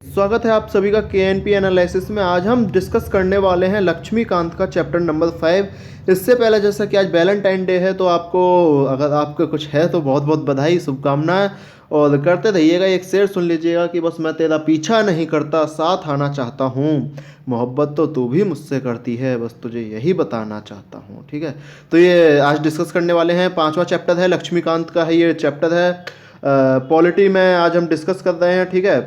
स्वागत है आप सभी का KNP एनालिसिस में। आज हम डिस्कस करने वाले हैं लक्ष्मीकांत का चैप्टर नंबर 5। इससे पहले जैसा कि आज वैलेंटाइन डे है तो आपको अगर आपका कुछ है तो बहुत बहुत बधाई, शुभकामनाएं। और करते रहिएगा, एक शेर सुन लीजिएगा कि बस मैं तेरा पीछा नहीं करता, साथ आना चाहता हूँ। मोहब्बत तो तू भी मुझसे करती है, बस तुझे यही बताना चाहता हूँ। ठीक है, तो ये आज डिस्कस करने वाले हैं। 5वां चैप्टर है, लक्ष्मीकांत का है ये चैप्टर है। पॉलिटी में आज हम डिस्कस कर रहे हैं। ठीक है,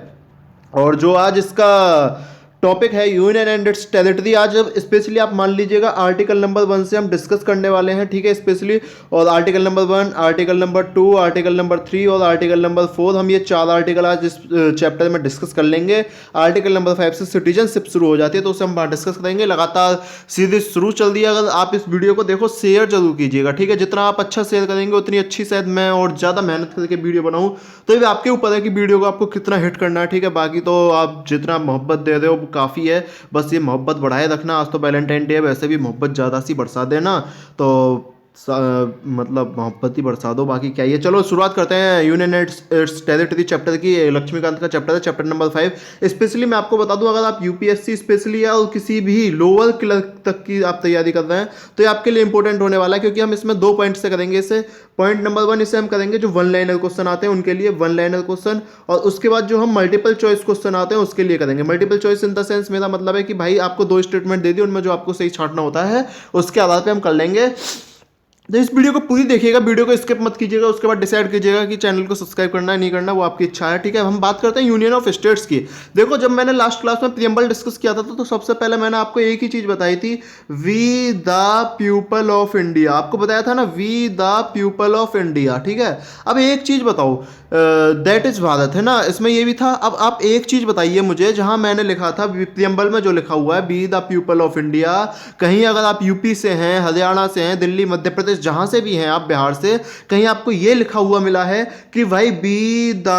और जो आज इसका टॉपिक है यूनियन एंड इट्स टेरिटरी, आज स्पेशली आप मान लीजिएगा आर्टिकल नंबर 1 से हम डिस्कस करने वाले हैं। ठीक है, स्पेशली और article number 1, article number 2, article number 3 और आर्टिकल नंबर 4, हम ये 4 आर्टिकल आज इस चैप्टर में डिस्कस कर लेंगे। आर्टिकल नंबर 5 से सिटीजनशिप शुरू हो जाती है तो उसे हम डिस्कस करेंगे। लगातार सीरीज शुरू चल रही है। अगर आप इस वीडियो को देखो, शेयर जरूर कीजिएगा। ठीक है, जितना आप अच्छा शेयर करेंगे उतनी अच्छी शायद मैं और ज़्यादा मेहनत करके वीडियो बनाऊँ। तो ये आपके ऊपर है कि वीडियो को आपको कितना हिट करना है। ठीक है, बाकी तो आप जितना मोहब्बत दे रहे हो वो काफ़ी है, बस ये मोहब्बत बढ़ाए रखना। आज तो वैलेंटाइन डे है, वैसे भी मोहब्बत ज़्यादा सी बरसा देना, तो मतलब मोहब्बत ही बरसा दो, बाकी क्या ही है। चलो शुरुआत करते हैं यूनियन इट्स टेरिटरी चैप्टर की। लक्ष्मीकांत का चैप्टर है, चैप्टर नंबर 5। स्पेशली मैं आपको बता दूं, अगर आप यूपीएससी स्पेशली या किसी भी लोअर क्लर्क तक की आप तैयारी कर रहे हैं तो ये आपके लिए इंपॉर्टेंट होने वाला है, क्योंकि हम इसमें 2 पॉइंट से करेंगे इसे। पॉइंट नंबर 1 इसे हम करेंगे जो 1 लाइनर क्वेश्चन आते हैं उनके लिए 1 लाइनर क्वेश्चन, और उसके बाद जो हम मल्टीपल चॉइस क्वेश्चन आते हैं उसके लिए करेंगे multiple choice. In the sense मेरा मतलब है कि भाई आपको 2 स्टेटमेंट दे दी, उनमें जो आपको सही छांटना होता है उसके आधार पर हम कर लेंगे। तो इस वीडियो को पूरी देखिएगा, वीडियो को स्किप मत कीजिएगा। उसके बाद डिसाइड कीजिएगा कि चैनल को सब्सक्राइब करना है नहीं करना, वो आपकी इच्छा है। ठीक है, हम बात करते हैं यूनियन ऑफ स्टेट्स की। देखो, जब मैंने लास्ट क्लास में प्रीएम्बल डिस्कस किया था तो सबसे पहले मैंने आपको एक ही चीज बताई थी, we the people of India. आपको बताया था ना, we the people of India. ठीक है, अब एक चीज बताओ, दैट इज भारत है ना, इसमें ये भी था। अब आप एक चीज बताइए मुझे, जहां मैंने लिखा था प्रीएम्बल में जो लिखा हुआ है B the people of India, कहीं अगर आप यूपी से हैं, हरियाणा से हैं, दिल्ली, मध्य प्रदेश, जहां से भी हैं आप, बिहार से, कहीं आपको ये लिखा हुआ मिला है कि भाई be the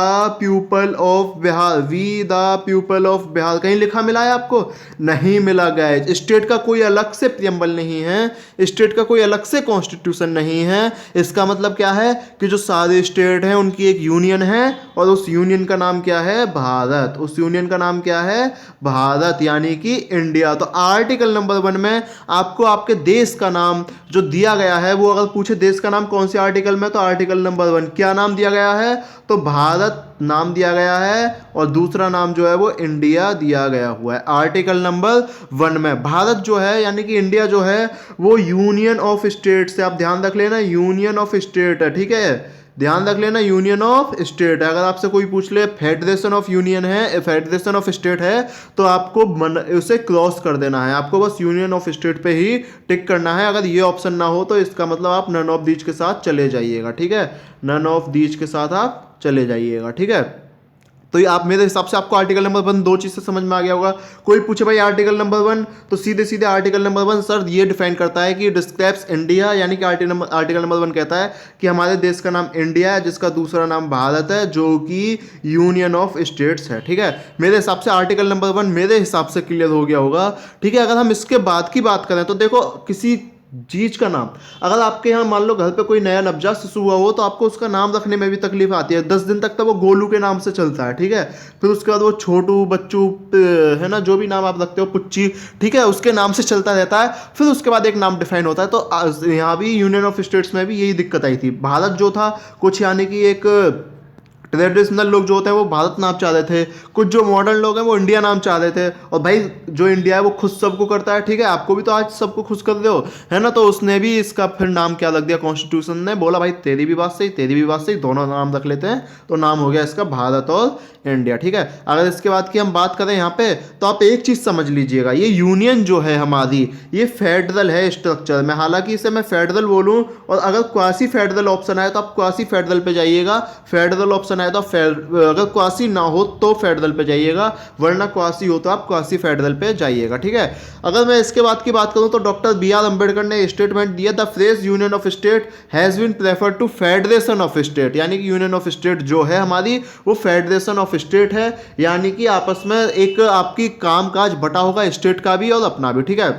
people of Bihar, we the people of Bihar, कहीं लिखा मिला है आपको? नहीं मिला गया। स्टेट का कोई अलग से प्रीएम्बल नहीं है, स्टेट का कोई अलग से कॉन्स्टिट्यूशन नहीं है। इसका मतलब क्या है कि जो सारे स्टेट हैं उनकी एक यूनियन है, और उस यूनियन का नाम क्या है? भारत। उस यूनियन का नाम क्या है? भारत, यानी कि इंडिया। तो आर्टिकल नंबर 1 में आपको आपके देश का नाम जो दिया गया है, वो अगर पूछे देश का नाम कौन से आर्टिकल में, तो आर्टिकल नंबर 1 क्या नाम दिया गया है? तो भारत नाम दिया गया है, और दूसरा नाम जो है वो इंडिया दिया गया हुआ है। आर्टिकल नंबर 1 में भारत जो है यानी कि इंडिया जो है वो यूनियन ऑफ स्टेट से, आप ध्यान रख लेना, यूनियन ऑफ स्टेट है। ठीक है, ध्यान रख लेना, यूनियन ऑफ स्टेट है। अगर आपसे कोई पूछ ले फेडरेशन ऑफ यूनियन है, फेडरेशन ऑफ स्टेट है, तो आपको उसे क्रॉस कर देना है, आपको बस यूनियन ऑफ स्टेट पे ही टिक करना है। अगर ये ऑप्शन ना हो तो इसका मतलब आप नन ऑफ दीज के साथ चले जाइएगा। ठीक है, नन ऑफ दीज के साथ आप चले जाइएगा। ठीक है, तो ये आप मेरे हिसाब से आपको आर्टिकल नंबर 1 2 चीज से समझ में आ गया होगा। कोई पूछे भाई आर्टिकल नंबर 1, तो सीधे सीधे आर्टिकल नंबर 1 सर ये डिफाइन करता है कि डिस्क्राइब्स इंडिया, यानी कि आर्टिकल नंबर 1 कहता है कि हमारे देश का नाम इंडिया है, जिसका दूसरा नाम भारत है, जो कि यूनियन ऑफ स्टेट्स है। ठीक है, मेरे हिसाब से आर्टिकल नंबर 1 मेरे हिसाब से क्लियर हो गया होगा। ठीक है, अगर हम इसके बाद की बात करें तो देखो, किसी चीज का नाम, अगर आपके यहाँ मान लो घर पे कोई नया नवजात शिशु हुआ हो तो आपको उसका नाम रखने में भी तकलीफ आती है। 10 दिन तक तो वो गोलू के नाम से चलता है। ठीक है, फिर उसके बाद वो छोटू, बच्चू, है ना, जो भी नाम आप रखते हो, पुच्ची, ठीक है, उसके नाम से चलता रहता है। फिर उसके बाद एक नाम डिफाइन होता है। तो यहाँ भी यूनियन ऑफ स्टेट्स में भी यही दिक्कत आई थी। भारत जो था कुछ यानी कि एक ट्रेडिशनल लोग जो होते हैं वो भारत नाम चाह रहे थे, कुछ जो मॉडर्न लोग हैं वो इंडिया नाम चाह रहे थे। और भाई जो इंडिया है वो खुद सबको करता है। ठीक है, आपको भी तो आज सबको खुश कर रहे हो, है ना, तो उसने भी इसका फिर नाम क्या रख दिया, कॉन्स्टिट्यूशन ने बोला भाई तेरी भी बात सही, तेरी भी बात सही, दोनों नाम रख लेते हैं, तो नाम हो गया इसका भारत और इंडिया। ठीक है, अगर इसके बाद की हम बात करें यहाँ पे, तो आप एक चीज समझ लीजिएगा, ये यूनियन जो है हमारी, ये फेडरल है स्ट्रक्चर में। हालांकि इसे मैं फेडरल बोलूँ, और अगर क्वासी फेडरल ऑप्शन आए तो आप क्वासी फेडरल पे जाइएगा, फेडरल ऑप्शन आए तो अगर क्वासी ना हो तो फेडरल पे जाइएगा, वरना क्वासी हो तो आप क्वासी फेडरल पे जाइएगा। ठीक है, अगर मैं इसके बाद की बात करूं तो डॉक्टर B.R. अम्बेडकर ने स्टेटमेंट दिया, the phrase union of state has been preferred to federation of state, यानी कि यूनियन ऑफ स्टेट जो है हमारी वो फेडरेशन ऑफ स्टेट है, यानी कि आपस में एक आपकी काम काज बटा होगा, स्टेट का भी और अपना भी। ठीक है,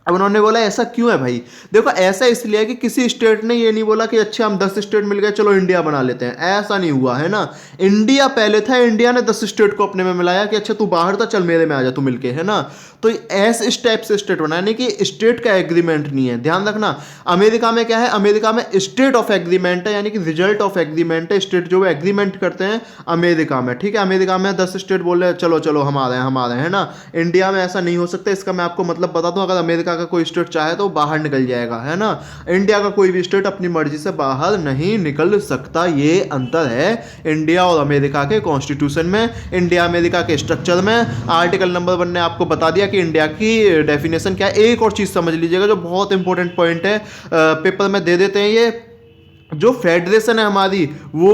अब उन्होंने बोला ऐसा क्यों है भाई। देखो ऐसा इसलिए है कि किसी स्टेट ने ये नहीं बोला कि अच्छा हम 10 स्टेट मिल गए चलो इंडिया बना लेते हैं, ऐसा नहीं हुआ है ना। इंडिया पहले था, इंडिया ने 10 स्टेट को अपने में मिलाया कि अच्छा तू बाहर था चल मेरे में आ जा तू मिलके, है ना। तो ऐसे इस टाइप से स्टेट बना, यानी कि स्टेट का एग्रीमेंट नहीं है, ध्यान रखना। अमेरिका में क्या है, अमेरिका में स्टेट ऑफ एग्रीमेंट है, यानी कि रिजल्ट ऑफ एग्रीमेंट है। स्टेट जो एग्रीमेंट करते हैं अमेरिका में, ठीक है। अमेरिका में 10 स्टेट बोल रहे चलो चलो हम आ रहे हैं हम आ रहे हैं, है ना। इंडिया में ऐसा नहीं हो सकता। इसका मैं आपको मतलब बता दूं, अगर अमेरिका का कोई स्टेट चाहे तो बाहर निकल जाएगा, है ना। इंडिया का कोई भी स्टेट अपनी मर्जी से बाहर नहीं निकल सकता। ये अंतर है इंडिया और अमेरिका के कॉन्स्टिट्यूशन में, इंडिया अमेरिका के स्ट्रक्चर में। आर्टिकल नंबर 1 ने आपको बता दिया कि इंडिया की डेफिनेशन क्या है। एक और चीज समझ लीजिएगा जो बहुत इंपॉर्टेंट पॉइंट है, पेपर में दे देते हैं ये। जो फेडरेशन है हमारी वो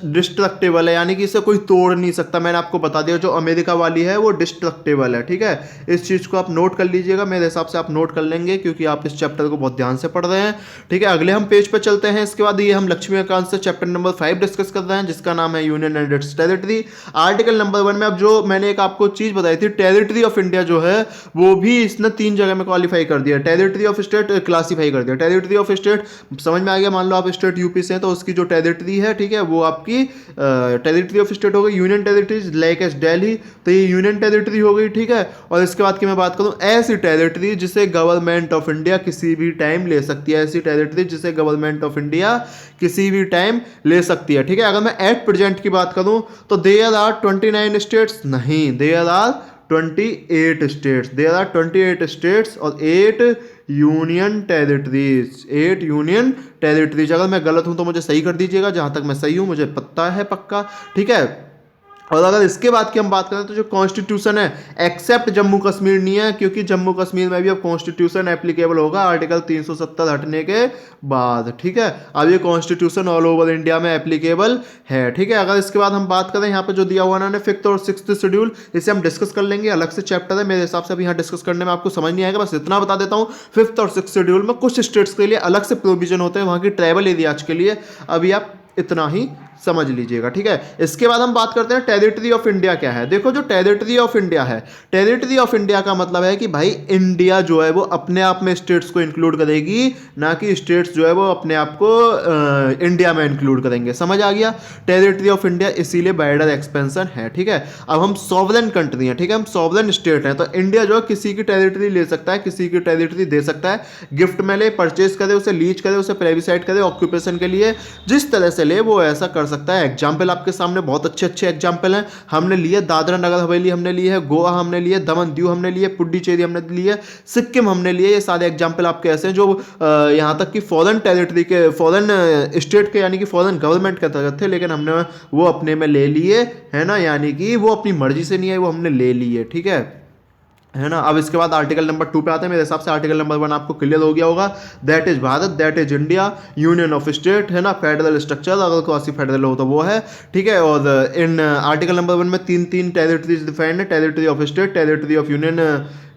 डिस्ट्रक्टेबल है, यानी कि इसे कोई तोड़ नहीं सकता। मैंने आपको बता दिया जो अमेरिका वाली है वो डिस्ट्रक्टेबल है, ठीक है। इस चीज़ को आप नोट कर लीजिएगा, मेरे हिसाब से आप नोट कर लेंगे क्योंकि आप इस चैप्टर को बहुत ध्यान से पढ़ रहे हैं, ठीक है। अगले हम पेज पे चलते हैं। इसके बाद ये हम लक्ष्मीकांत से चैप्टर नंबर 5 डिस्कस कर रहे हैं जिसका नाम है union and it's territory. Article number 1 में अब जो मैंने एक आपको चीज़ बताई थी, टेरिटरी ऑफ इंडिया जो है वो भी इसने 3 जगह में क्वालिफाई कर दिया। टेरिटरी ऑफ स्टेट क्लासीफाई कर दिया। टेरिटरी ऑफ स्टेट समझ में आ गया, मान लो आप स्टेट यूपी से हैं तो उसकी जो टेरिटरी है, ठीक है, वो आपकी टेरिटरी ऑफ स्टेट हो गई। Union territories like S Delhi, तो ये यूनियन टेरिटरी हो गई, ठीक है। और इसके बाद की मैं बात करूं, ऐसी टेरिटरी जिसे गवर्नमेंट ऑफ इंडिया किसी भी टाइम ले सकती है, ऐसी टेरिटरी जिसे गवर्नमेंट ऑफ इंडिया किसी भी टाइम ले सकती है, ठीक है। अगर मैं एट प्रेजेंट की बात करूं तो देयर आर 29 स्टेट्स, नहीं there are 28 states, there are 28 states और 8 यूनियन टेरिटरीज, 8 यूनियन टेरिटरीज। अगर मैं गलत हूं तो मुझे सही कर दीजिएगा, जहां तक मैं सही हूं मुझे पता है पक्का, ठीक है। और अगर इसके बाद की हम बात करें तो जो कॉन्स्टिट्यूशन है एक्सेप्ट जम्मू कश्मीर नहीं है, क्योंकि जम्मू कश्मीर में भी अब कॉन्स्टिट्यूशन एप्लीकेबल होगा आर्टिकल 370 हटने के बाद, ठीक है। अब ये कॉन्स्टिट्यूशन ऑल ओवर इंडिया में एप्लीकेबल है, ठीक है। अगर इसके बाद हम बात करें यहाँ पे जो दिया हुआ ना 5th और 6th शेड्यूल, इसे हम डिस्कस कर लेंगे, अलग से चैप्टर है मेरे हिसाब से, अभी यहाँ डिस्कस करने में आपको समझ नहीं आएगा, बस इतना बता देता हूँ। 5th और 6th शेड्यूल में कुछ स्टेट्स के लिए अलग से प्रोविजन होते हैं, वहाँ की ट्राइबल एरियाज के लिए, अभी आप इतना ही समझ लीजिएगा, ठीक है। इसके बाद हम बात करते हैं टेरिटरी ऑफ इंडिया क्या है। देखो जो टेरिटरी ऑफ इंडिया है, टेरिटरी ऑफ इंडिया का मतलब है कि भाई इंडिया जो है वो अपने आप में स्टेट्स को इंक्लूड करेगी, ना कि स्टेट्स जो है वो अपने आप को इंडिया में इंक्लूड करेंगे, समझ आ गया। टेरिटरी ऑफ इंडिया इसीलिए वाइडर एक्सपेंशन है, ठीक है। अब हम सॉवरेन कंट्री हैं, ठीक है, हम सॉवरेन स्टेट हैं, तो इंडिया जो है किसी की टेरिटरी ले सकता है, किसी की टेरिटरी दे सकता है, गिफ्ट में ले, परचेज करे, उसे लीज करे, उसे प्लेबिसाइड करे, ऑक्यूपेशन के लिए जिस तरह से ले वो ऐसा कर सकता है। एग्जाम्पल आपके सामने बहुत अच्छे अच्छे एग्जाम्पल हैं, हमने लिए दादरा नगर हवेली, हमने लिए है गोवा, हमने लिए दमन दीव, हमने लिए पुडुचेरी, हमने लिए सिक्किम, हमने लिए। ये सारे एग्जाम्पल आपके ऐसे हैं जो यहाँ तक कि फॉरेन टेरिटरी के, फॉरेन स्टेट के यानी कि फॉरेन गवर्नमेंट के तहत थे, लेकिन हमने वो अपने में ले लिए, है ना, यानी कि वो अपनी मर्जी से नहीं है, वो हमने ले लिए, ठीक है ना। अब इसके बाद आर्टिकल नंबर 2 पे आते हैं। मेरे हिसाब से आर्टिकल नंबर 1 आपको क्लियर हो गया होगा, that is Bharat, that is India, union of state, है ना, फेडरल स्ट्रक्चर, अगर क्वासी फेडरल हो तो वो है, ठीक है। और इन आर्टिकल नंबर 1 में 3 टेरिटरीज डिफाइंड है, territory of state, territory of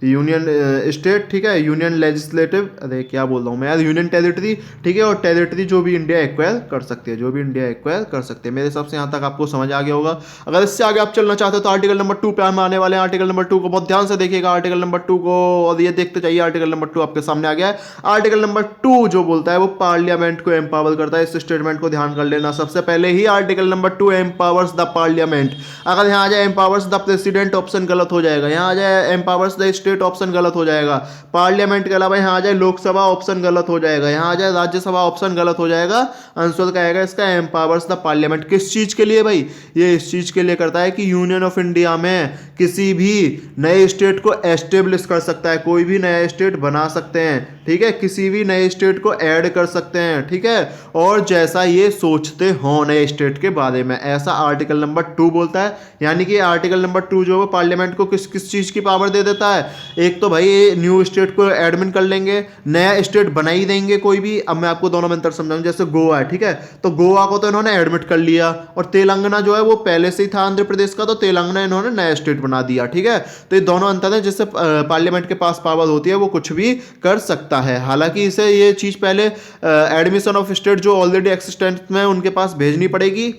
union state, ठीक है, यूनियन लेजिस्लेटिव, अरे क्या बोल रहा हूँ मैं यार, यूनियन टेरिटरी, ठीक है, और टेरिटरी जो भी इंडिया एक्वायर कर सकती है, जो भी इंडिया एक्वायर कर सकते हैं। मेरे हिसाब से यहाँ तक आपको समझ आ गया होगा। अगर इससे आगे आप चलना चाहते हो तो आर्टिकल नंबर 2 पे हम आने वाले हैं। आर्टिकल नंबर 2 को बहुत ध्यान से देखिएगा, आर्टिकल नंबर 2 को, और ये देखते चाहिए। आर्टिकल नंबर 2 आपके सामने आ गया है। आर्टिकल नंबर 2 जो बोलता है वो पार्लियामेंट को एम्पावर करता है, इस स्टेटमेंट को ध्यान कर लेना सबसे पहले ही। Article number 2 empowers the parliament, अगर यहाँ आ जाए एम्पावर्स द प्रेसिडेंट ऑप्शन गलत हो जाएगा, यहाँ आ जाए एम्पावर्स द स्टेट ऑप्शन गलत हो जाएगा, पार्लियामेंट के अलावा यहाँ आ जाए लोकसभा ऑप्शन गलत हो जाएगा, यहाँ आ जाए राज्यसभा ऑप्शन गलत हो जाएगा। आंसर क्या आएगा इसका, एम्पावर्स द पार्लियामेंट। किस चीज के लिए भाई, ये इस चीज के लिए करता है कि यूनियन ऑफ इंडिया में किसी भी नए स्टेट को एस्टेब्लिश कर सकता है, कोई भी नया स्टेट बना सकते हैं, ठीक है, किसी भी नए स्टेट को ऐड कर सकते हैं, ठीक है, और जैसा ये सोचते हो नए स्टेट के बारे में, ऐसा आर्टिकल नंबर 2 बोलता है। यानी कि आर्टिकल नंबर 2 जो है पार्लियामेंट को किस किस चीज की पावर दे देता है, एक तो भाई न्यू स्टेट को एडमिन कर लेंगे, नया स्टेट बना ही देंगे कोई भी। अब मैं आपको दोनों में अंतर समझाऊं, जैसे गोवा है, ठीक है, तो गोवा को तो इन्होंने एडमिट कर लिया, और तेलंगाना जो है वो पहले से ही था आंध्र प्रदेश का, तो तेलंगाना इन्होंने नया स्टेट बना दिया, ठीक है। तो ये दोनों अंतर है, जिससे पार्लियामेंट के पास पावर होती है वो कुछ भी कर सकता है। हालांकि इसे ये चीज पहले एडमिशन ऑफ स्टेट जो ऑलरेडी एक्सिस्टेंट में उनके पास भेजनी पड़ेगी,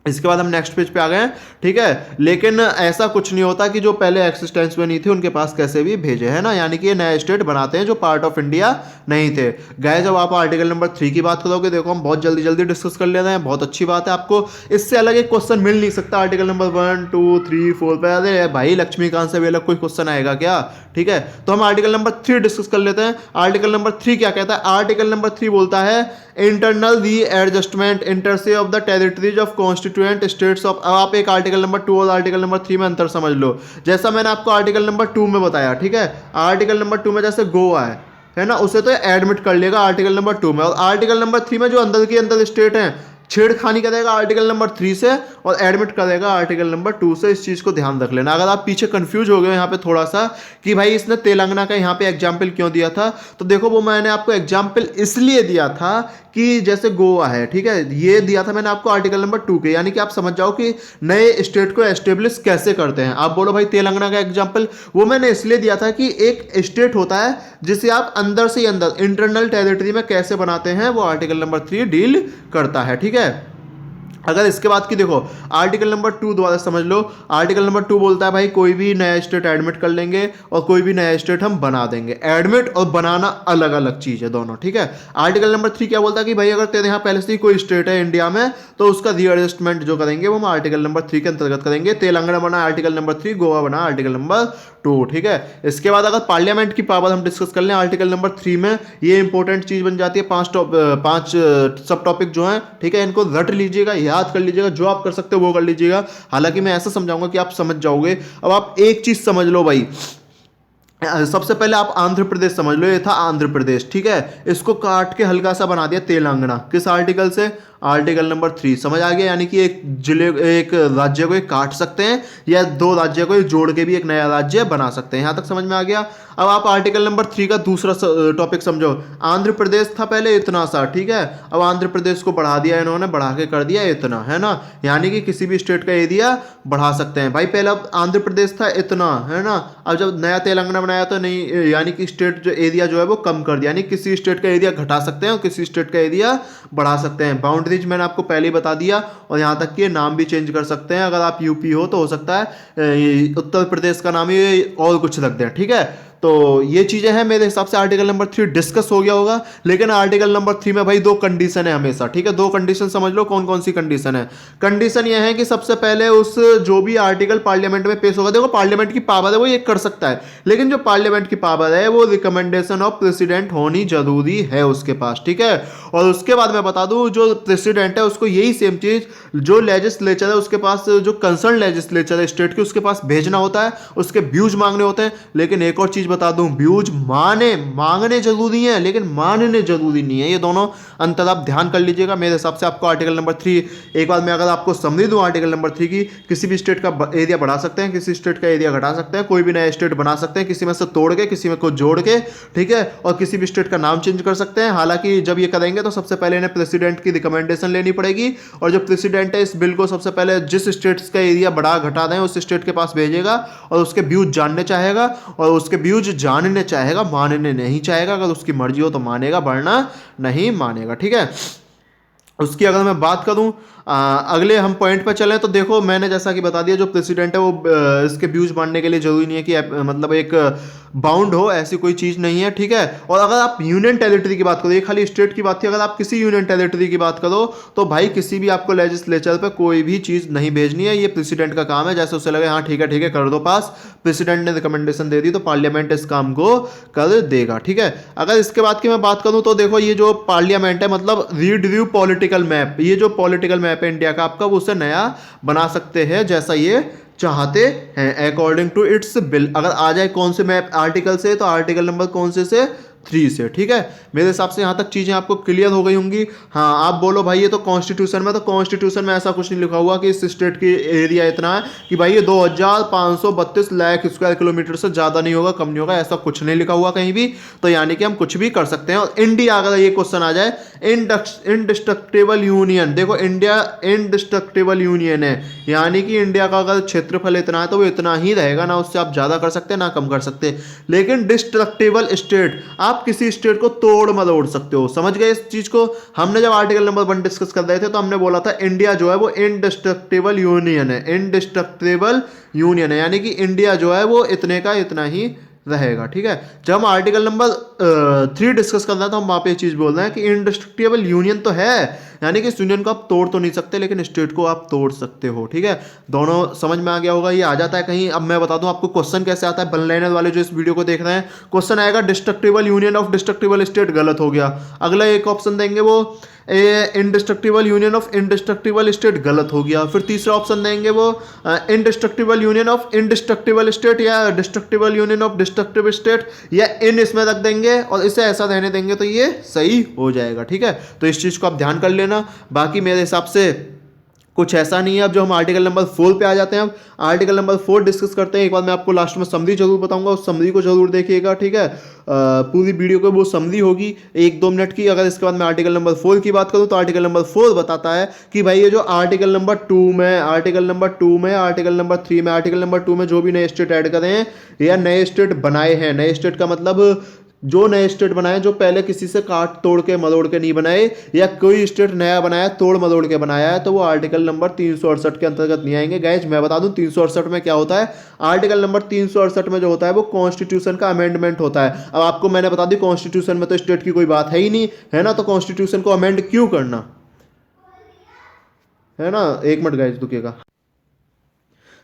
इसके बाद हम नेक्स्ट पेज पे आ गए हैं, ठीक है। लेकिन ऐसा कुछ नहीं होता कि जो पहले एक्सिस्टेंस में नहीं थे उनके पास कैसे भी भेजे, है ना, यानी कि ये नया स्टेट बनाते हैं जो पार्ट ऑफ इंडिया नहीं थे। गए जब आप आर्टिकल नंबर 3 की बात करोगे, देखो हम बहुत जल्दी जल्दी डिस्कस कर लेते हैं, बहुत अच्छी बात है, आपको इससे अलग एक क्वेश्चन मिल नहीं सकता आर्टिकल नंबर 1 2 3 4 पे। अरे भाई लक्ष्मीकांत से भी अलग कोई क्वेश्चन आएगा क्या, ठीक है। तो हम आर्टिकल नंबर 3 डिस्कस कर लेते हैं। आर्टिकल नंबर 3 क्या कहता है? आर्टिकल नंबर 3 बोलता है internal readjustment inter se of the territories of constituent states of. अब आप एक आर्टिकल नंबर 2 और आर्टिकल नंबर 3 में अंतर समझ लो। जैसा मैंने आपको आर्टिकल नंबर 2 में बताया, ठीक है, आर्टिकल नंबर 2 में जैसे गोवा है ना, उसे तो एडमिट कर लेगा आर्टिकल नंबर 2 में, और आर्टिकल नंबर 3 में जो अंदर के अंदर स्टेट हैं छेड़खानी करेगा आर्टिकल नंबर 3 से और एडमिट करेगा आर्टिकल नंबर 2 से। इस चीज को ध्यान रख लेना। अगर आप पीछे कंफ्यूज हो गए यहाँ पे थोड़ा सा कि भाई इसने तेलंगाना का यहाँ पे एग्जाम्पल क्यों दिया था, तो देखो वो मैंने आपको एग्जाम्पल इसलिए दिया था कि जैसे गोवा है, ठीक है, ये दिया था मैंने आपको आर्टिकल नंबर 2 के, यानी कि आप समझ जाओ कि नए स्टेट को एस्टेब्लिश कैसे करते हैं। आप बोलो भाई तेलंगाना का एग्जाम्पल, वो मैंने इसलिए दिया था कि एक स्टेट होता है जिसे आप अंदर से अंदर इंटरनल टेरिटरी में कैसे बनाते हैं, वो आर्टिकल नंबर 3 डील करता है, ठीक है। अगर इसके बाद की देखो आर्टिकल नंबर 2 द्वारा समझ लो। आर्टिकल नंबर 2 बोलता है भाई कोई भी नया स्टेट एडमिट कर लेंगे और कोई भी नया स्टेट हम बना देंगे। एडमिट और बनाना अलग अलग चीज है दोनों, ठीक है। आर्टिकल नंबर 3 क्या बोलता है कि भाई अगर तेरे यहाँ पहले से ही कोई स्टेट है इंडिया में तो उसका रीएडजस्टमेंट जो करेंगे वो हम आर्टिकल नंबर 3 के अंतर्गत करेंगे। तेलंगाना बना आर्टिकल नंबर 3, गोवा बना आर्टिकल नंबर 2, ठीक है। इसके बाद अगर पार्लियामेंट की पावर हम डिस्कस कर लें आर्टिकल नंबर 3 में, ये इंपॉर्टेंट चीज बन जाती है। 5 सब टॉपिक जो हैं, ठीक है, इनको रट लीजिएगा, याद कर लीजिएगा, जो आप कर सकते हो वो कर लीजिएगा। हालांकि मैं ऐसा समझाऊंगा कि आप समझ जाओगे। अब आप एक चीज समझ लो भाई, सबसे पहले आप आंध्र प्रदेश समझ लो। ये था आंध्र प्रदेश, ठीक है, इसको काट के हल्का सा बना दिया तेलंगाना। किस आर्टिकल से? Article number 3। समझ आ गया, यानी कि एक जिले एक राज्य को एक काट सकते हैं या दो राज्य को एक जोड़ के भी एक नया राज्य बना सकते हैं। यहां तक समझ में आ गया। अब आप आर्टिकल नंबर 3 का दूसरा टॉपिक समझो। आंध्र प्रदेश था पहले इतना सा, ठीक है, अब आंध्र प्रदेश को बढ़ा दिया इन्होंने, बढ़ा के कर दिया इतना, है ना, यानी कि किसी भी स्टेट का एरिया बढ़ा सकते हैं। भाई पहले आंध्र प्रदेश था इतना, है ना, अब जब नया तेलंगाना बनाया तो नहीं, यानी कि स्टेट जो एरिया जो है वो कम कर दिया, यानी किसी स्टेट का एरिया घटा सकते हैं और किसी स्टेट का एरिया बढ़ा सकते हैं। बाउंड्रीज मैंने आपको पहले ही बता दिया, और यहां तक कि नाम भी चेंज कर सकते हैं। अगर आप यूपी हो तो हो सकता है उत्तर प्रदेश का नाम ही और कुछ रख दें, ठीक है। तो ये चीजें हैं मेरे हिसाब से। आर्टिकल नंबर 3 डिस्कस हो गया होगा, लेकिन आर्टिकल नंबर 3 में भाई 2 कंडीशन है हमेशा, ठीक है। 2 कंडीशन समझ लो। कौन कौन सी कंडीशन है? कंडीशन ये है कि सबसे पहले उस जो भी आर्टिकल पार्लियामेंट में पेश होगा, देखो पार्लियामेंट की पावर है वो ये कर सकता है, लेकिन जो पार्लियामेंट की पावर है वो रिकमेंडेशन ऑफ प्रेसिडेंट होनी जरूरी है उसके पास, ठीक है। और उसके बाद मैं बता दूं जो प्रेसिडेंट है उसको यही सेम चीज जो लेजिस्लेचर है उसके पास, जो कंसर्न लेजिस्लेचर है स्टेट के, उसके पास भेजना होता है, उसके व्यूज मांगने होते हैं। लेकिन एक और चीज बता दूं, व्यूज मांगने जरूरी है लेकिन मानने जरूरी नहीं है। ये दोनों अंतर आप ध्यान कर लीजिएगा। मेरे हिसाब से आपको आर्टिकल नंबर 3 एक बार मैं अगर आपको समझ दूं आर्टिकल नंबर 3 की, किसी भी स्टेट का एरिया बढ़ा सकते हैं, किसी स्टेट का एरिया घटा सकते हैं, कोई भी नया स्टेट बना सकते हैं, किसी में से तोड़ के किसी में को जोड़ के, ठीक है, और किसी भी स्टेट का नाम चेंज कर सकते हैं। हालांकि जब ये करेंगे तो सबसे पहले इन्हें प्रेसिडेंट की रिकमेंडेशन लेनी पड़ेगी, और जो प्रेसिडेंट है इस बिल को सबसे पहले जिस स्टेट्स का एरिया बढ़ा घटा दें उस स्टेट के पास भेजेगा और उसके व्यूज जानने चाहेगा, और उसके व्यूज जानने चाहेगा, मानने नहीं चाहेगा। अगर उसकी मर्जी हो तो मानेगा, वरना नहीं मानेगा, ठीक है। उसकी अगर मैं बात करूं अगले हम पॉइंट पर चलें तो देखो मैंने जैसा कि बता दिया जो प्रेसिडेंट है वो इसके व्यूज मानने के लिए जरूरी नहीं है कि मतलब एक बाउंड हो, ऐसी कोई चीज नहीं है, ठीक है। और अगर आप यूनियन टेरिटरी की बात करो, ये खाली स्टेट की बात थी, अगर आप किसी यूनियन टेरिटरी की बात करो तो भाई किसी भी आपको लेजिस्लेचर पे कोई भी चीज नहीं भेजनी है, ये प्रेसिडेंट का काम है। जैसे उसे लगे हाँ ठीक है कर दो पास, प्रेसिडेंट ने रिकमेंडेशन दे दी तो पार्लियामेंट इस काम को कर देगा, ठीक है। अगर इसके बाद की मैं बात करूं तो देखो ये जो पार्लियामेंट है मतलब रीड व्यू पॉलिटिकल मैप, ये जो पॉलिटिकल मैप है इंडिया का आपका, वो उसे नया बना सकते हैं जैसा ये चाहते हैं अकॉर्डिंग टू इट्स बिल। अगर आ जाए कौन से मैप आर्टिकल से, तो आर्टिकल नंबर कौन से 3 से, ठीक है। मेरे हिसाब से यहां तक चीजें आपको क्लियर हो गई होंगी। हाँ आप बोलो भाई ये तो कॉन्स्टिट्यूशन में, तो कॉन्स्टिट्यूशन में ऐसा कुछ नहीं लिखा हुआ कि इस स्टेट की एरिया इतना है कि भाई ये 2532 लाख स्क्वायर किलोमीटर से ज्यादा नहीं होगा, कम नहीं होगा, ऐसा कुछ नहीं लिखा हुआ कहीं भी। तो यानी कि हम कुछ भी कर सकते हैं। और इंडिया अगर ये क्वेश्चन आ जाए, इनडिस्ट्रक्टिबल यूनियन, देखो इंडिया इनडिस्ट्रक्टिबल यूनियन है, यानी कि इंडिया का अगर क्षेत्रफल इतना है तो वो इतना ही रहेगा, ना उससे आप ज्यादा कर सकते हैं ना कम कर सकते। लेकिन डिस्ट्रक्टिबल स्टेट, आप आप किसी स्टेट को तोड़ मरोड़ सकते हो। समझ गए इस चीज को? हमने जब आर्टिकल नंबर 1 डिस्कस कर रहे थे तो हमने बोला था इंडिया जो है वो इनडिस्ट्रक्टिबल यूनियन है, इनडिस्ट्रक्टिबल यूनियन है, यानी कि इंडिया जो है वो इतने का इतना ही रहेगा। ठीक है, जब हम आर्टिकल नंबर 3 डिस्कस कर रहे हैं तो हम वहां पे ये चीज बोल रहे हैं कि इंडिस्ट्रक्टिबल यूनियन तो है, यानी कि इस यूनियन को आप तोड़ तो नहीं सकते लेकिन स्टेट को आप तोड़ सकते हो। ठीक है, दोनों समझ में आ गया होगा। ये आ जाता है कहीं, अब मैं बता दूं आपको क्वेश्चन कैसे आता है। वन लाइनर वाले जो इस वीडियो को देख रहे हैं, क्वेश्चन आएगा destructible union of destructible state, गलत हो गया। अगला एक ऑप्शन देंगे वो indestructible union of indestructible state, गलत हो गया। फिर तीसरा ऑप्शन देंगे वो indestructible union of indestructible state या destructible union of destructive state, या इन इसमें रख देंगे और इसे ऐसा रहने देंगे तो ये सही हो जाएगा। ठीक है, तो इस चीज को आप ध्यान कर लेना। बाकी मेरे हिसाब से कुछ ऐसा नहीं है। अब जो हम आर्टिकल नंबर 4 पे आ जाते हैं, अब आर्टिकल नंबर 4 डिस्कस करते हैं। एक बार मैं आपको लास्ट में समरी जरूर बताऊंगा, उस समरी को जरूर देखिएगा। ठीक है, पूरी वीडियो को वो समरी होगी 1-2 मिनट की। अगर इसके बाद मैं आर्टिकल नंबर 4 की बात करूं तो आर्टिकल नंबर 4 बताता है कि भाई ये जो आर्टिकल नंबर 2 में, आर्टिकल नंबर 2 में, आर्टिकल नंबर 3 में, आर्टिकल नंबर 2 में जो भी नए स्टेट ऐड करे हैं या नए स्टेट बनाए हैं, नए स्टेट का मतलब जो नए स्टेट बनाए जो पहले किसी से काट तोड़ के मरोड़ के नहीं बनाए, या कोई स्टेट नया बनाया तोड़ मरोड़ के बनाया है, तो वो आर्टिकल नंबर 368 के अंतर्गत नहीं आएंगे। गाइस मैं बता दूं 368 में क्या होता है। आर्टिकल नंबर 368 में जो होता है वो कॉन्स्टिट्यूशन का अमेंडमेंट होता है। अब आपको मैंने बता दी कॉन्स्टिट्यूशन में तो स्टेट की कोई बात है ही नहीं, है ना, तो कॉन्स्टिट्यूशन को अमेंड क्यों करना, है ना। एक मिनट गाइस रुकिएगा।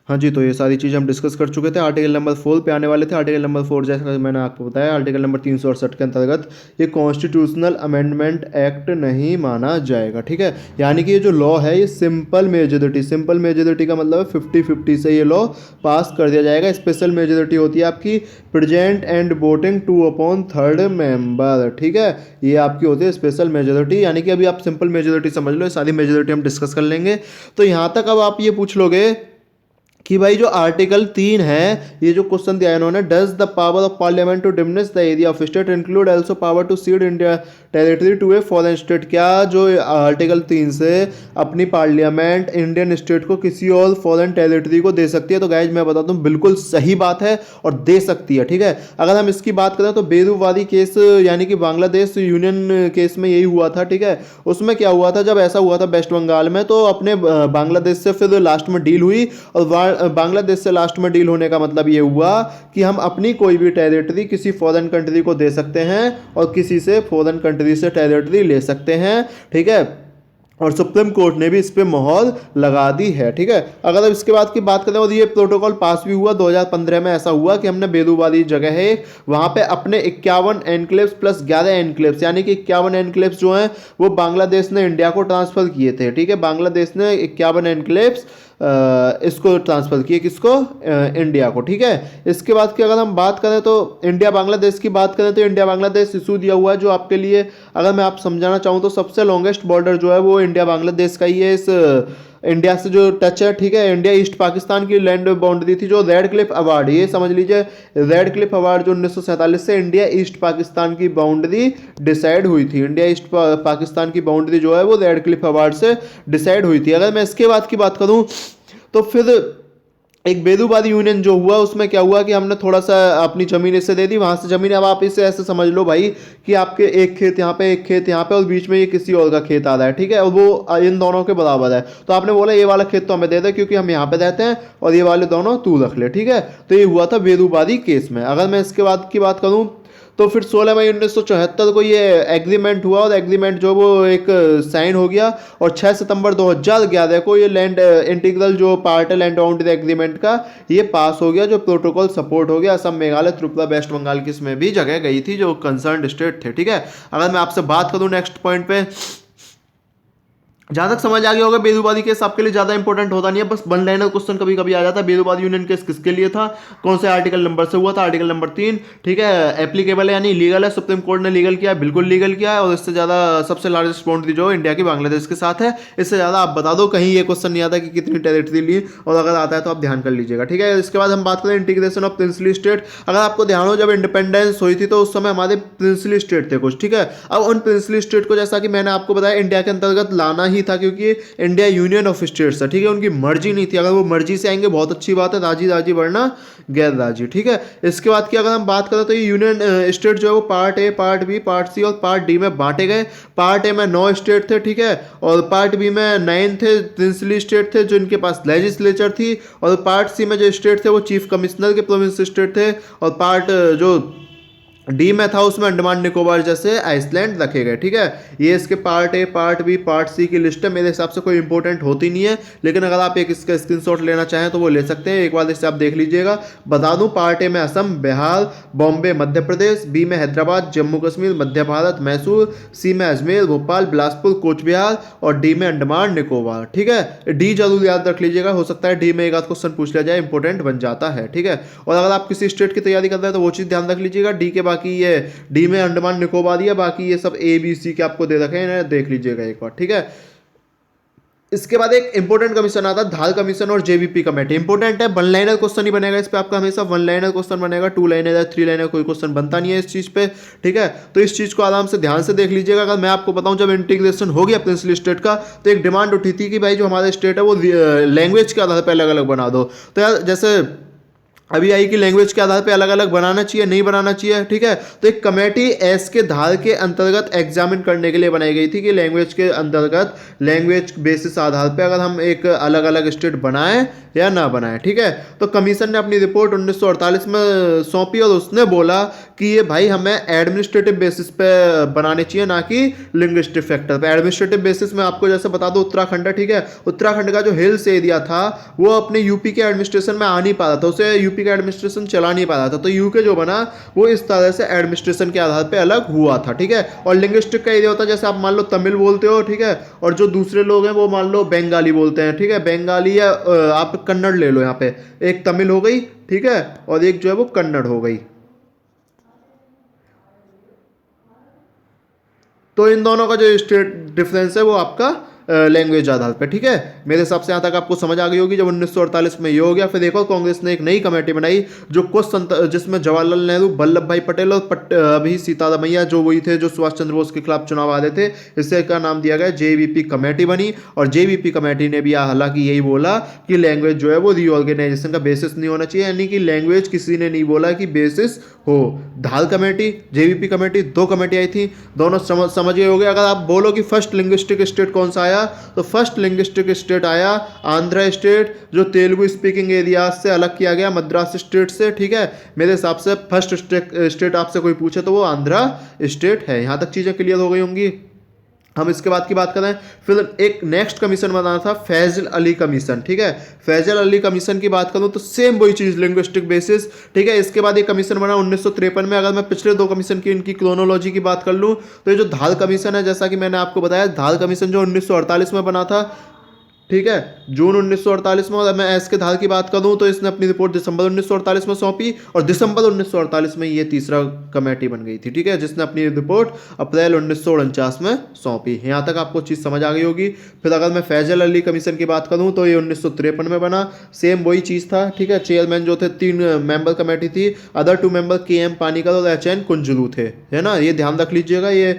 हाँ जी, तो ये सारी चीज़ हम डिस्कस कर चुके थे। आर्टिकल नंबर 4 पे आने वाले थे। आर्टिकल नंबर 4 जैसा मैंने आपको बताया, आर्टिकल नंबर 368 के अंतर्गत ये कॉन्स्टिट्यूशनल अमेंडमेंट एक्ट नहीं माना जाएगा। ठीक है, यानी कि ये जो लॉ है ये सिंपल मेजोरिटी, सिंपल मेजोरिटी का मतलब है 50-50 से ये लॉ पास कर दिया जाएगा। स्पेशल मेजोरिटी होती है आपकी प्रेजेंट एंड वोटिंग 2/3 मेंबर। ठीक है, ये आपकी होती है स्पेशल मेजोरिटी, यानी कि अभी आप सिंपल मेजोरिटी समझ लो, ये सारी मेजोरिटी हम डिस्कस कर लेंगे। तो यहाँ तक अब आप ये पूछ लोगे कि भाई जो आर्टिकल 3 है, ये जो क्वेश्चन दिया है इन्होंने, does the power of parliament to diminish the area of state include also power to cede India territory to a foreign state. क्या जो आर्टिकल 3 से अपनी पार्लियामेंट इंडियन स्टेट को किसी और फॉरेन टेरिटरी को दे सकती है? तो गाइज मैं बता दूं बिल्कुल सही बात है और दे सकती है। ठीक है, अगर हम इसकी बात करें तो बेरूवादी केस यानी कि बांग्लादेश यूनियन केस में यही हुआ था। ठीक है, उसमें क्या हुआ था, जब ऐसा हुआ था वेस्ट बंगाल में, तो अपने बांग्लादेश से फिर लास्ट में डील हुई, और बांग्लादेश से लास्ट में डील होने का मतलब ये हुआ कि हम अपनी कोई भी टेरिटरी किसी फॉरेन कंट्री को दे सकते हैं और किसी से फॉरेन कंट्री से टेरिटरी ले सकते हैं। ठीक है, और सुप्रीम कोर्ट ने भी इस पे मोहर लगा दी है। ठीक है, अगर अब इसके बाद की बात करें, और ये प्रोटोकॉल पास भी हुआ 2015 में। ऐसा हुआ कि हमने बेरूवादी जगह है वहाँ पे अपने 51 एनक्लेव्स प्लस 11 एनक्लेव्स, यानी कि 51 एनक्लेव्स जो हैं वो बांग्लादेश ने इंडिया को ट्रांसफर किए थे। ठीक है, बांग्लादेश ने 51 एनक्लेव्स इसको ट्रांसफर किए, किसको, इंडिया को। ठीक है, इसके बाद की अगर हम बात करें तो इंडिया बांग्लादेश की बात करें तो इंडिया बांग्लादेश इशू दिया हुआ है, जो आपके लिए अगर मैं आप समझाना चाहूँ तो सबसे लॉन्गेस्ट बॉर्डर जो है वो इंडिया बांग्लादेश का ही है, इस इंडिया से जो टच है। ठीक है, इंडिया ईस्ट पाकिस्तान की लैंड बाउंड्री थी, जो रेड क्लिफ अवार्ड, ये समझ लीजिए रेड क्लिफ अवार्ड जो 1947 से इंडिया ईस्ट पाकिस्तान की बाउंड्री डिसाइड हुई थी। इंडिया ईस्ट पाकिस्तान की बाउंड्री जो है वो रेड क्लिफ अवार्ड से डिसाइड हुई थी। अगर मैं इसके बाद की बात करूं तो फिर एक बेरूवादी यूनियन जो हुआ उसमें क्या हुआ कि हमने थोड़ा सा अपनी ज़मीन इससे दे दी, वहाँ से ज़मीन, अब आप इसे ऐसे समझ लो भाई कि आपके एक खेत यहाँ पे, एक खेत यहाँ पे, और बीच में ये किसी और का खेत आ रहा है। ठीक है, और वो इन दोनों के बराबर है, तो आपने बोला ये वाला खेत तो हमें दे दे क्योंकि हम यहाँ पे रहते हैं, और ये वाले दोनों तू रख ले। ठीक है, तो ये हुआ था बेरूवादी केस में। अगर मैं इसके बाद की बात करूँ तो फिर 16 मई 1974 को ये एग्रीमेंट हुआ, और एग्रीमेंट जो वो एक साइन हो गया, और 6 सितंबर 2011 को ये लैंड इंटीग्रल जो पार्ट है लैंड बाउंड्री एग्रीमेंट का, ये पास हो गया, जो प्रोटोकॉल सपोर्ट हो गया। असम, मेघालय, त्रिपुरा, वेस्ट बंगाल की इसमें भी जगह गई थी जो कंसर्न स्टेट थे। ठीक है, अगर मैं आपसे बात करूं नेक्स्ट पॉइंट पे, जहां तक समझ आ गया होगा बेरूवादी केस आपके लिए ज्यादा इंपॉर्टेंट होता नहीं है, बस वन लाइनर क्वेश्चन कभी कभी आ जाता है। बेरूवादी यूनियन केस किसके लिए था, कौन से आर्टिकल नंबर से हुआ था, आर्टिकल नंबर 3। ठीक है, एप्लीकेबल है यानी लीगल है, सुप्रीम कोर्ट ने लीगल किया, बिल्कुल लीगल किया है, और इससे ज्यादा सबसे लार्जेस्ट बाउंड्री जो इंडिया की बांग्लादेश के साथ है। इससे ज्यादा आप बता दो, कहीं ये क्वेश्चन नहीं आता कि कितनी टेरिटरी ली, और अगर आता है तो आप ध्यान कर लीजिएगा। ठीक है, इसके बाद हम बात करें इंटीग्रेशन ऑफ प्रिंसली स्टेट। अगर आपको ध्यान हो, जब इंडिपेंडेंस हुई थी तो उस समय हमारे प्रिंसली स्टेट थे कुछ। ठीक है, अब उन प्रिंसली स्टेट को जैसा कि मैंने आपको बताया इंडिया के अंतर्गत लाना ही नहीं था, क्योंकि इंडिया यूनियन ऑफ स्टेट्स है, ठीक है, उनकी मर्जी नहीं थी। अगर वो मर्जी से आएंगे बहुत अच्छी बात है, राजी राजी वरना गैर राजी, ठीक है। इसके बाद की अगर हम बात करें तो ये यूनियन स्टेट जो है वो part A, part B, part C और पार्ट डी में बांटे गए। पार्ट ए में 9 स्टेट थे, ठीक है, और पार्ट बी में 9 थे, प्रिंसली स्टेट थे जो इनके पास लेजिस्लेचर थी, और पार्ट सी में जो स्टेट थे वो चीफ कमिश्नर के प्रोविंस स्टेट थे, और पार्ट जो डी में था उसमें अंडमान निकोबार जैसे आइसलैंड रखे गए, ठीक है। ये इसके part A, part B, part C की लिस्ट है, मेरे हिसाब से कोई इंपॉर्टेंट होती नहीं है, लेकिन अगर आप एक इसका स्क्रीनशॉट लेना चाहें तो वो ले सकते हैं, एक बार इससे आप देख लीजिएगा। बता दूं, पार्ट ए में असम, बिहार, बॉम्बे, मध्य प्रदेश, बी में हैदराबाद, जम्मू कश्मीर, मध्य भारत, मैसूर, सी में अजमेर, भोपाल, बिलासपुर, कूच बिहार, और डी में अंडमान निकोबार, ठीक है। डी जरूर याद रख लीजिएगा, हो सकता है डी में एक आध क्वेश्चन पूछ लिया जाए, इंपॉर्टेंट बन जाता है, ठीक है। और अगर आप किसी स्टेट की तैयारी कर रहे हैं तो वो चीज़ ध्यान रख लीजिएगा। डी के बाकी ये डी में अंडमान निकोबार दिया, बाकी ये सब ए बी सी के आपको दे रखे हैं, देख लीजिएगा एक बार, ठीक है। इसके बाद एक इंपॉर्टेंट कमीशन आता है धार कमीशन और जेबीपी कमेटी। इंपॉर्टेंट है, वन लाइनर क्वेश्चन ही बनेगा इस पे आपका, हमेशा वन लाइनर क्वेश्चन बनेगा, 2 लाइनर या 3 लाइनर कोई क्वेश्चन बनता नहीं है इस चीज पे, ठीक है। तो इस चीज को आराम से ध्यान से देख लीजिएगा। अगर मैं आपको बताऊं, जब इंटीग्रेशन हो गया प्रिंसली स्टेट का तो एक डिमांड उठी थी कि भाई जो हमारा स्टेट है वो लैंग्वेज के आधार पर अलग अलग बना दो। तो यार जैसे अभी आई कि लैंग्वेज के आधार पे अलग अलग बनाना चाहिए, नहीं बनाना चाहिए, ठीक है। तो एक कमेटी एस के धार के अंतर्गत एग्जामिन करने के लिए बनाई गई थी कि लैंग्वेज के अंतर्गत लैंग्वेज बेसिस आधार पे अगर हम एक अलग अलग स्टेट बनाएं या ना बनाएं, ठीक है। तो कमीशन ने अपनी रिपोर्ट 1948 में सौंपी और उसने बोला कि ये भाई हमें एडमिनिस्ट्रेटिव बेसिस पे बनाने चाहिए, ना कि लिंग्विस्टिक फैक्टर पे। एडमिनिस्ट्रेटिव बेसिस में आपको जैसे बता दो, उत्तराखंड है, ठीक है, उत्तराखंड का जो हिल्स एरिया था वो अपने यूपी के एडमिनिस्ट्रेशन में आ नहीं पा रहा था, उसे यूपी का एडमिनिस्ट्रेशन चला नहीं पा रहा था, तो यूके जो बना वो इस तरह से एडमिनिस्ट्रेशन के आधार पे अलग हुआ था, ठीक है। और लिंग्विस्टिक का एरिया होता है, जैसे आप मान लो तमिल बोलते हो, ठीक है, और जो दूसरे लोग हैं वो मान लो बंगाली बोलते हैं, ठीक है, बंगाली या आप कन्नड़ ले लो, यहाँ पे एक तमिल हो गई, ठीक है, और एक जो है वो कन्नड़ हो गई। तो इन दोनों का जो स्टेट डिफरेंस है वो आपका लैंग्वेज आधार पे, ठीक है। मेरे हिसाब से यहाँ तक आपको समझ आ गई होगी। जब 1948 में ये हो गया, फिर देखो कांग्रेस ने एक नई कमेटी बनाई जो जिसमें जवाहरलाल नेहरू, वल्लभ भाई पटेल और अभी सीतारमैया जो वही थे जो सुभाष चंद्र बोस के खिलाफ चुनाव आ रहे थे, इससे का नाम दिया गया जेवीपी कमेटी बनी। और जेवीपी कमेटी ने भी हालांकि यही बोला कि लैंग्वेज जो है वो रीऑर्गेनाइजेशन का बेसिस नहीं होना चाहिए, यानी कि लैंग्वेज किसी ने नहीं बोला कि बेसिस हो। धार कमेटी, जेवीपी कमेटी, 2 कमेटी आई थी, दोनों समझ गए हो गए। अगर आप बोलो कि फर्स्ट लिंग्विस्टिक स्टेट कौन सा आया, तो फर्स्ट लिंग्विस्टिक स्टेट आया आंध्र स्टेट, जो तेलुगु स्पीकिंग एरिया से अलग किया गया मद्रास स्टेट से, ठीक है। मेरे हिसाब से फर्स्ट स्टेट आपसे कोई पूछे तो वो आंध्र स्टेट है। यहां तक चीजें क्लियर हो गई होंगी। हम इसके बाद की बात करें, फिर एक नेक्स्ट कमीशन बना था फैजल अली कमीशन, ठीक है। फैजल अली कमीशन की बात करूं तो सेम वही चीज, लिंग्विस्टिक बेसिस, ठीक है। इसके बाद एक कमीशन बना 1953 में। अगर मैं पिछले 2 कमीशन की इनकी क्रोनोलॉजी की बात कर लूं तो ये जो धार कमीशन है, जैसा कि मैंने आपको बताया, धार कमीशन जो 1948 में बना था, ठीक है, जून 1948 में। और मैं एस के धार की बात करूं तो इसने अपनी रिपोर्ट दिसंबर 1948 में सौंपी, और दिसंबर 1948 में ये तीसरा कमेटी बन गई थी, ठीक है, जिसने अपनी रिपोर्ट अप्रैल 1949 में सौंपी। यहां तक आपको चीज़ समझ आ गई होगी। फिर अगर मैं फैजल अली कमीशन की बात करूं तो ये 1953 में बना, सेम वही चीज़ था, ठीक है। चेयरमैन जो थे 3 मेंबर कमेटी थी, अदर 2 मेंबर KM पानीकर और HN कुंजलू थे, है ना। ये ध्यान रख लीजिएगा, ये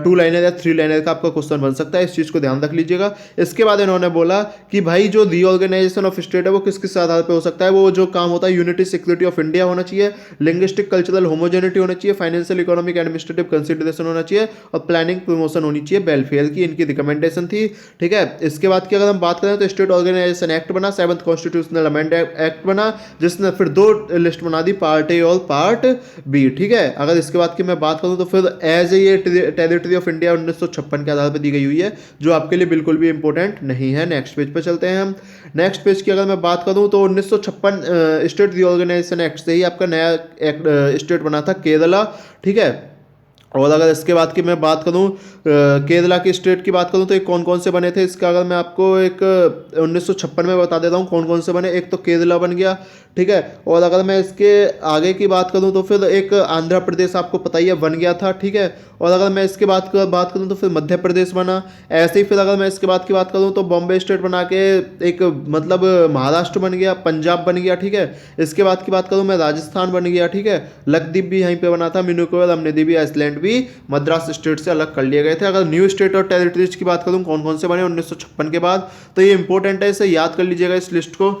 2 लाइनर या 3 लाइनर का आपका क्वेश्चन बन सकता है, इस चीज़ को ध्यान रख लीजिएगा। इसके बाद इन्होंने बोला कि भाई जो रीऑर्गेनाइजेशन ऑफ स्टेट है वो किस किस आधार पे हो सकता है। वो जो काम होता है यूनिटी सिक्योरिटी ऑफ इंडिया होना चाहिए, लिंग्विस्टिक कल्चरल होमोजेनिटी होना चाहिए, फाइनेंशियल इकोनॉमिक एडमिनिस्ट्रेटिव कंसिडरेशन होना चाहिए, और प्लानिंग प्रमोशन होनी चाहिए वेलफेयर की, इनकी रिकमेंडेशन थी, ठीक है। इसके बाद की अगर हम बात करें तो स्टेट ऑर्गेनाइजेशन एक्ट बना, 7th कॉन्स्टिट्यूशनल अमेंडमेंट एक्ट बना, जिसने फिर 2 लिस्ट बना दी, पार्ट ए और पार्ट बी, ठीक है। अगर इसके बाद की मैं बात करूं तो फिर as a territory of India 1956 के आधार पर दी गई हुई है, जो आपके लिए बिल्कुल भी इंपॉर्टेंट नहीं है। नेक्स्ट पेज पे चलते हैं हम। नेक्स्ट पेज की अगर मैं बात करूं तो 1956 स्टेट रीऑर्गेनाइजेशन एक्ट से ही आपका नया स्टेट बना था केरला, ठीक है। और अगर इसके बाद की मैं बात करूं केरला के स्टेट की बात करूं तो एक कौन कौन से बने थे, इसका अगर मैं आपको एक 1956 में बता देता हूं कौन कौन से बने। एक तो केरला बन गया, ठीक है। और अगर मैं इसके आगे की बात करूं तो फिर एक आंध्र प्रदेश आपको पता ही है बन गया था, ठीक है। और अगर मैं इसके बात करूँ तो फिर मध्य प्रदेश बना। ऐसे ही फिर अगर मैं इसके बाद की बात करूँ तो बॉम्बे स्टेट बना के एक मतलब महाराष्ट्र बन गया, पंजाब बन गया, ठीक है। इसके बाद की बात करूँ मैं राजस्थान बन गया, ठीक है। लक्षद्वीप भी यहीं पे बना था, मिनिकोबार, अमनेदीव, आइसलैंड भी मद्रास स्टेट से अलग कर लिए गए थे। अगर न्यू स्टेट और टेरिटरीज की बात करूँ कौन कौन से बने 1956 के बाद, तो ये इंपॉर्टेंट है, इसे याद कर लीजिएगा इस लिस्ट को।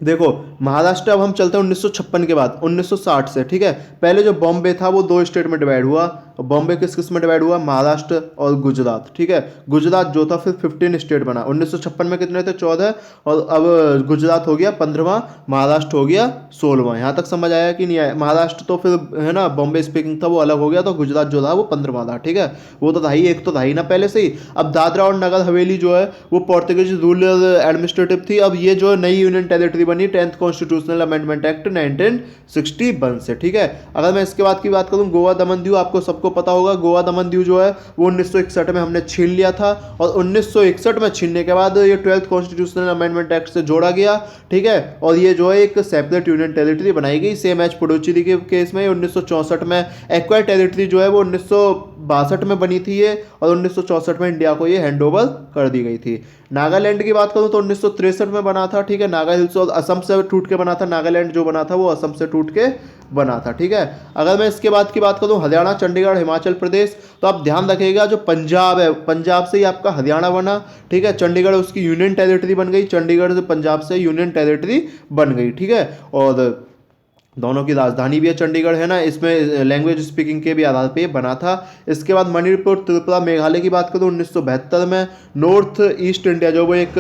देखो महाराष्ट्र, अब हम चलते हैं 1956 के बाद 1960 से, ठीक है। पहले जो बॉम्बे था वो दो स्टेट में डिवाइड हुआ। बॉम्बे किस किस में डिवाइड हुआ, महाराष्ट्र और गुजरात, ठीक है। गुजरात जो था फिर 15 स्टेट बना। 1956 में कितने थे, 14, और अब गुजरात हो गया 15वां, महाराष्ट्र हो गया 16वां। यहाँ तक समझ आया कि नहीं आया। महाराष्ट्र तो फिर है ना बॉम्बे स्पीकिंग था वो अलग हो गया, तो गुजरात जो था वो 15वां था, ठीक है। वो तो था ही, एक तो था ही ना पहले से ही। अब दादरा और नगर हवेली जो है वो पोर्तुगीज रूरल एडमिनिस्ट्रेटिव थी। अब ये जो नई यूनियन टेरिटरी बनी 10th कॉन्स्टिट्यूशनल अमेंडमेंट एक्ट 1961 से, ठीक है। अगर मैं इसके बाद की बात करूँ, गोवा दमन दीव, आपको सबको पता होगा गोवा दमन दीव जो है वो 1961 में हमने छीन लिया था, और 1961 में छीनने के बाद ये 12th कॉन्स्टिट्यूशनल अमेंडमेंट एक्ट से जोड़ा गया, ठीक है। और ये जो है एक सेपरेट यूनियन टेरिटरी बनाई गई। सेम एज पुडुचेरी के केस में 1964 में एक्वायर टेरिटरी जो है वो 1962 में बनी थी ये, और 1964 में इंडिया को ये हैंड ओवर कर दी गई थी। नागालैंड की बात करूं तो 1963 में बना था, ठीक है। नागा हिल्स और असम से टूट के बना था। नागालैंड जो बना था वो असम से टूट के बना था, ठीक है। अगर मैं इसके बाद की बात करूं हरियाणा, चंडीगढ़, हिमाचल प्रदेश, तो आप ध्यान रखिएगा जो पंजाब है, पंजाब से ही आपका हरियाणा बना, ठीक है। चंडीगढ़ उसकी यूनियन टेरिटरी बन गई, चंडीगढ़ से पंजाब से यूनियन टेरिटरी बन गई, ठीक है। और दोनों की राजधानी भी है चंडीगढ़, है ना। इसमें लैंग्वेज स्पीकिंग के भी आधार पे ये बना था। इसके बाद मणिपुर, त्रिपुरा, मेघालय की बात करूँ 1972 में। नॉर्थ ईस्ट इंडिया जो वो एक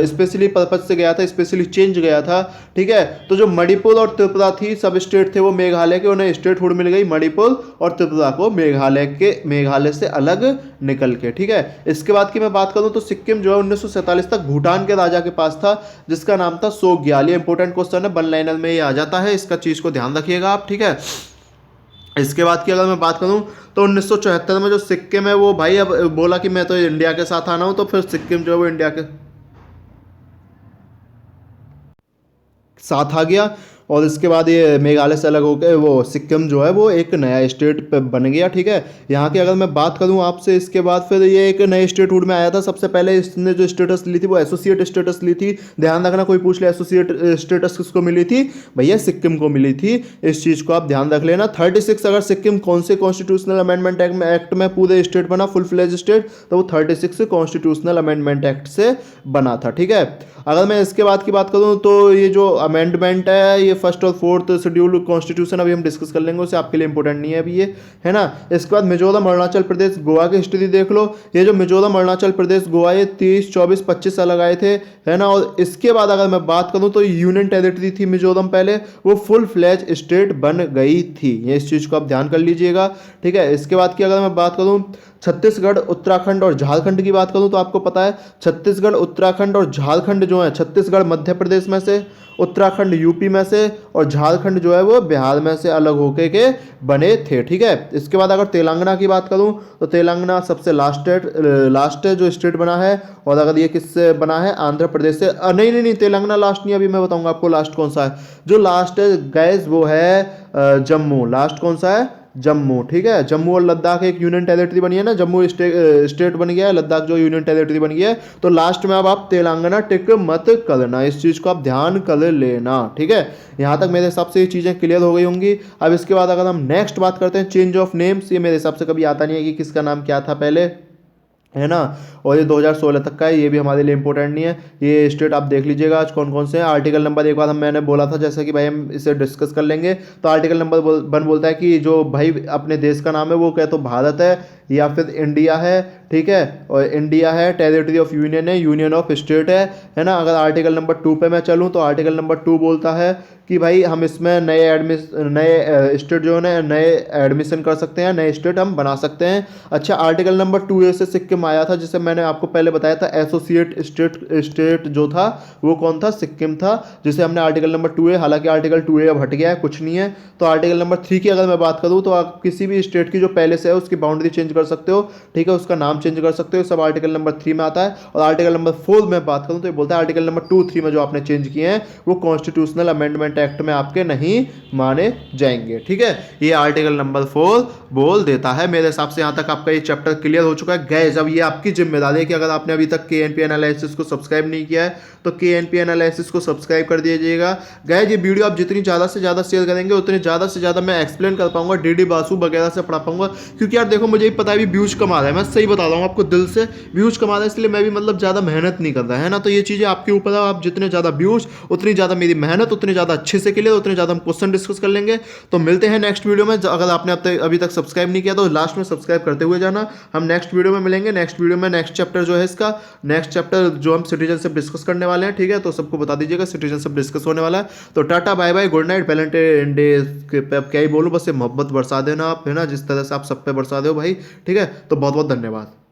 स्पेशली पर्पज से गया था, स्पेशली चेंज गया था, ठीक है। तो जो मणिपुर और त्रिपुरा थी, सब स्टेट थे वो मेघालय के, उन्हें स्टेटहुड मिल गई मणिपुर और त्रिपुरा को मेघालय से अलग निकल के, ठीक है। इसके बाद की मैं बात करूँ तो सिक्किम जो है 1947 तक भूटान के राजा के पास था, जिसका नाम था सोग्याल। ये इंपॉर्टेंट क्वेश्चन है, 1 लाइनर में ये आ जाता है, इसका चीज को ध्यान रखिएगा आप, ठीक है। इसके बाद की अगर मैं बात करूं तो 1974 में जो सिक्किम है वो भाई अब बोला कि मैं तो इंडिया के साथ आना हूं, तो फिर सिक्किम जो है वो इंडिया के साथ आ गया। और इसके बाद ये मेघालय से अलग होकर वो सिक्किम जो है वो एक नया स्टेट बन गया, ठीक है। यहाँ की अगर मैं बात करूँ आपसे, इसके बाद फिर ये एक नए स्टेटहुड में आया था। सबसे पहले इसने जो स्टेटस ली थी वो एसोसिएट स्टेटस ली थी। ध्यान रखना, कोई पूछ ले एसोसिएट स्टेटस किसको मिली थी, भैया सिक्किम को मिली थी। इस चीज़ को आप ध्यान रख लेना। 36 अगर सिक्किम कौन से कॉन्स्टिट्यूशनल अमेंडमेंट एक्ट में पूरे स्टेट बना, फुल फ्लेज स्टेट, तो वो 36 कॉन्स्टिट्यूशनल अमेंडमेंट एक्ट से बना था, ठीक है। अगर मैं इसके बाद की बात करूँ तो ये जो अमेंडमेंट है ये फर्स्ट और फोर्थ शेड्यूल कॉन्स्टिट्यूशन अभी हम डिस्कस कर लेंगे, उससे आपके लिए इंपॉर्टेंट नहीं है अभी ये, है ना। इसके बाद मिजोरम, अरुणाचल प्रदेश, गोवा की हिस्ट्री देख लो। ये जो मिजोरम, अरुणाचल प्रदेश, गोवा ये 30, 24, 25 अलग आए थे, है ना। और इसके बाद अगर मैं बात करूँ तो यूनियन टेरिटरी थी मिजोरम पहले, वो फुल फ्लैज स्टेट बन गई थी। ये इस चीज़ को आप ध्यान कर लीजिएगा, ठीक है। इसके बाद की अगर मैं बात करूँ छत्तीसगढ़, उत्तराखंड और झारखंड की बात करूं तो आपको पता है छत्तीसगढ़, उत्तराखंड और झारखंड जो है, छत्तीसगढ़ मध्य प्रदेश में से, उत्तराखंड यूपी में से, और झारखंड जो है वो बिहार में से अलग होके के बने थे, ठीक है। इसके बाद अगर तेलंगाना की बात करूं तो तेलंगाना सबसे लास्ट जो स्टेट बना है। और अगर ये किससे बना है, आंध्र प्रदेश से। नहीं, तेलंगाना लास्ट नहीं, अभी मैं बताऊंगा आपको लास्ट कौन सा है। जो लास्ट है गैस वो है जम्मू। लास्ट कौन सा है, जम्मू, ठीक है। जम्मू और लद्दाख एक यूनियन टेरिटरी बनी है ना, जम्मू स्टेट बन गया है, लद्दाख जो यूनियन टेरिटरी बन गया है। तो लास्ट में अब आप तेलंगाना टिक मत करना, इस चीज़ को आप ध्यान कर लेना, ठीक है। यहाँ तक मेरे हिसाब से ये चीज़ें क्लियर हो गई होंगी। अब इसके बाद अगर हम नेक्स्ट बात करते हैं चेंज ऑफ नेम्स, ये मेरे हिसाब से कभी आता नहीं है कि किसका नाम क्या था पहले, है ना। और ये 2016 तक का है, ये भी हमारे लिए इंपॉर्टेंट नहीं है। ये स्टेट आप देख लीजिएगा आज कौन कौन से हैं। आर्टिकल नंबर एक बार मैंने बोला था जैसे कि भाई हम इसे डिस्कस कर लेंगे। तो आर्टिकल नंबर 1 बोलता है कि जो भाई अपने देश का नाम है वो क्या तो भारत है या फिर इंडिया है, ठीक है। और इंडिया है, टेरिटरी ऑफ यूनियन है, यूनियन ऑफ स्टेट है ना। अगर आर्टिकल नंबर 2 पे मैं चलूँ तो आर्टिकल नंबर 2 बोलता है कि भाई हम इसमें नए स्टेट जो है ना नए एडमिशन कर सकते हैं, नए स्टेट हम बना सकते हैं। अच्छा, आर्टिकल नंबर 2A से सिक्किम आया था, जिसे मैंने आपको पहले बताया था एसोसिएट स्टेट जो था वो कौन था, सिक्किम था, जिसे हमने आर्टिकल नंबर 2A, हालांकि आर्टिकल 2A अब हट गया है, कुछ नहीं है। तो आर्टिकल नंबर 3 की अगर मैं बात करूँ तो आप किसी भी स्टेट की जो पहले से है उसकी बाउंड्री चेंज कर सकते हो, ठीक है, उसका नाम चेंज कर सकते हो, सब आर्टिकल नंबर 3 में आता है। और आर्टिकल नंबर 4 में बात करूँ तो ये बोलता है आर्टिकल नंबर 2, 3 में जो आपने चेंज किए हैं वो कॉन्स्टिट्यूशनल अमेंडमेंट एम्प्लॉयमेंट एक्ट में आपके नहीं माने जाएंगे। ठीक है, ये आर्टिकल नंबर 4 बोल देता है। मेरे हिसाब से यहाँ तक आपका ये चैप्टर क्लियर हो चुका है। गैस अब ये आपकी जिम्मेदारी है कि अगर आपने अभी तक KNP एनालिसिस को सब्सक्राइब नहीं किया है तो KNP एनालिसिस को सब्सक्राइब कर दीजिएगा। गैस ये वीडियो आप जितनी ज़्यादा से ज़्यादा शेयर करेंगे उतनी ज़्यादा से ज़्यादा मैं एक्सप्लेन कर पाऊंगा, DD बासु वगैरह से पढ़ा पाऊंगा। क्योंकि यार देखो मुझे भी पता है भी व्यूज कमा रहा है, मैं सही बता रहा हूँ आपको दिल से, व्यूज कमा रहा है, इसलिए मैं भी मतलब ज़्यादा मेहनत नहीं कर रहा है ना। तो ये चीज़ें आपके ऊपर है, आप जितने ज़्यादा व्यूज उतनी ज़्यादा मेरी मेहनत, उतने ज़्यादा अच्छे से क्लियर, उतने ज़्यादा हम क्वेश्चन डिस्कस कर लेंगे। तो मिलते हैं नेक्स्ट वीडियो में। अगर आपने अभी तक सब्सक्राइब नहीं किया तो लास्ट में सब्सक्राइब करते हुए जाना। हम नेक्स्ट वीडियो में मिलेंगे। नेक्स्ट वीडियो में नेक्स्ट चैप्टर जो है इसका, नेक्स्ट चैप्टर जो हम सिटीजनशिप डिस्कस करने वाले हैं। ठीक है, तो सबको बता दीजिएगा सिटीजनशिप डिस्कस होने वाला है। तो tata bye bye, good night, Valentine day पे अब क्या ही बोलूँ, बस ये मोहब्बत बरसा देना आप, है ना, जिस तरह से आप सब पे बरसा दो भाई। ठीक है, तो बहुत बहुत धन्यवाद।